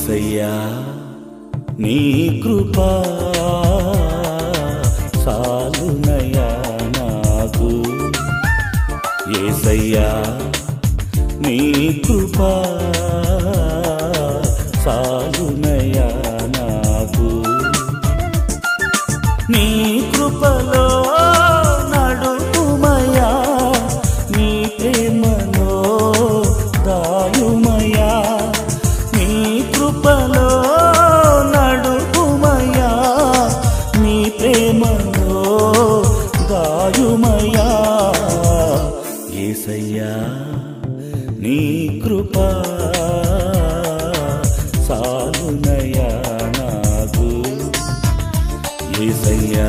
యేసయ్యా నీ కృపా చాలునయా నాకు, యేసయ్యా నీ కృపా చాలునయా నాకు. నీ కృపలో నడుపుమయా, నీ ప్రేమలో దాయుమయా, నీ కృపలో నడుపుమయా, నీ ప్రేమలో దాయుమయా. యేసయ్యా నీ కృపా చాలునయా నాకు, యేసయ్యా